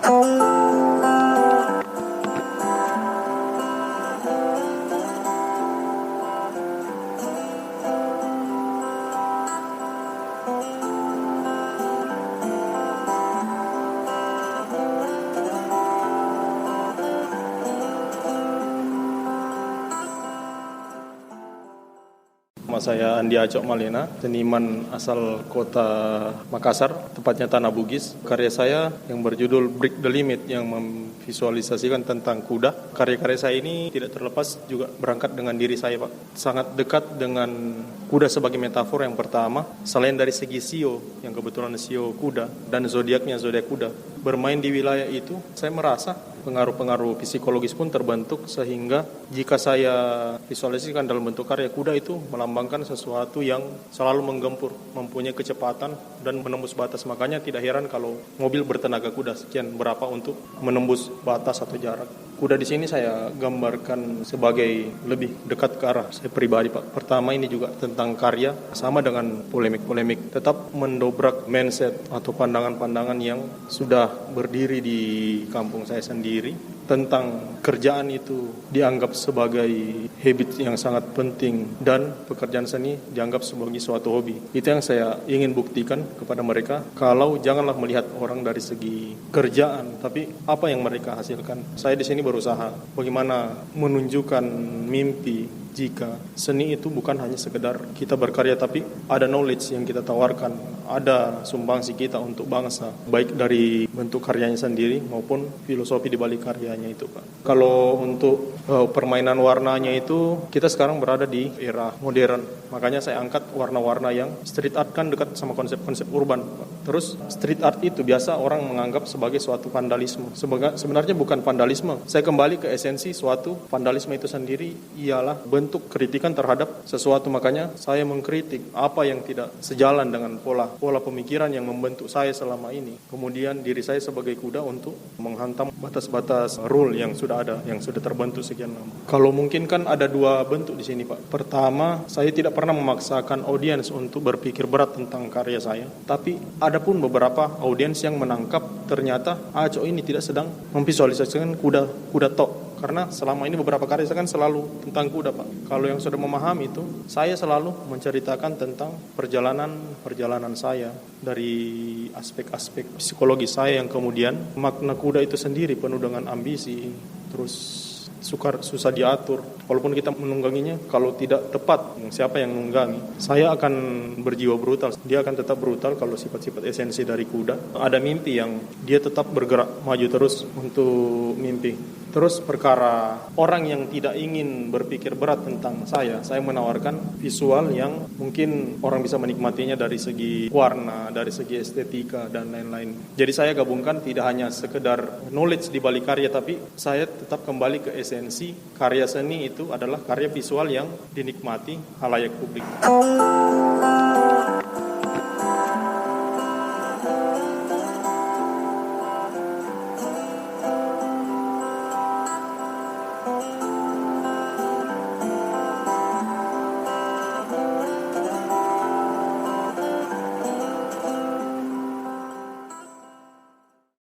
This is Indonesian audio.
Nama saya Andi Acok Malena, seniman asal kota Makassar, tepatnya Tanah Bugis. Karya saya yang berjudul Break the Limit yang memvisualisasikan tentang kuda. Karya-karya saya ini tidak terlepas juga berangkat dengan diri saya, Pak. Sangat dekat dengan kuda sebagai metafor yang pertama. Selain dari segi sio, yang kebetulan sio kuda, dan zodiaknya zodiak kuda. Bermain di wilayah itu, saya merasa pengaruh-pengaruh psikologis pun terbentuk sehingga jika saya visualisasikan dalam bentuk karya, kuda itu melambangkan sesuatu yang selalu menggempur, mempunyai kecepatan dan menembus batas. Makanya tidak heran kalau mobil bertenaga kuda sekian berapa untuk menembus batas atau jarak. Kuda di sini saya gambarkan sebagai lebih dekat ke arah saya pribadi, Pak. Pertama ini juga tentang karya, sama dengan polemik-polemik, tetap mendobrak mindset atau pandangan-pandangan yang sudah berdiri di kampung saya sendiri tentang kerjaan itu dianggap sebagai habit yang sangat penting dan pekerjaan seni dianggap sebagai suatu hobi. Itu yang saya ingin buktikan kepada mereka, kalau janganlah melihat orang dari segi kerjaan, tapi apa yang mereka hasilkan. Saya di sini berusaha bagaimana menunjukkan mimpi jika seni itu bukan hanya sekedar kita berkarya, tapi ada knowledge yang kita tawarkan, ada sumbangsi kita untuk bangsa, baik dari bentuk karyanya sendiri maupun filosofi di balik karyanya itu, Pak. Kalau untuk permainan warnanya itu, kita sekarang berada di era modern, makanya saya angkat warna-warna yang street art, kan dekat sama konsep-konsep urban, Pak. Terus street art itu biasa orang menganggap sebagai suatu vandalisme. Sebenarnya bukan vandalisme. Saya kembali ke esensi suatu vandalisme itu sendiri ialah bentuk kritikan terhadap sesuatu. Makanya saya mengkritik apa yang tidak sejalan dengan pola pemikiran yang membentuk saya selama ini. Kemudian diri saya sebagai kuda untuk menghantam batas-batas rule yang sudah ada, yang sudah terbentuk sekian lama. Kalau mungkin kan ada dua bentuk di sini, Pak. Pertama, saya tidak pernah memaksakan audiens untuk berpikir berat tentang karya saya. Tapi ada pun beberapa audiens yang menangkap ternyata Acok ini tidak sedang memvisualisasikan kuda tok. Karena selama ini beberapa karya saya kan selalu tentang kuda, Pak. Kalau yang sudah memahami itu, saya selalu menceritakan tentang perjalanan saya dari aspek-aspek psikologi saya, yang kemudian makna kuda itu sendiri penuh dengan ambisi, terus susah diatur. Walaupun kita menungganginya, kalau tidak tepat, siapa yang menunggangi? Saya akan berjiwa brutal, dia akan tetap brutal kalau sifat-sifat esensi dari kuda. Ada mimpi yang dia tetap bergerak maju terus untuk mimpi. Terus perkara orang yang tidak ingin berpikir berat tentang saya menawarkan visual yang mungkin orang bisa menikmatinya dari segi warna, dari segi estetika, dan lain-lain. Jadi saya gabungkan tidak hanya sekedar knowledge di balik karya, tapi saya tetap kembali ke esensi karya seni itu adalah karya visual yang dinikmati halayak publik.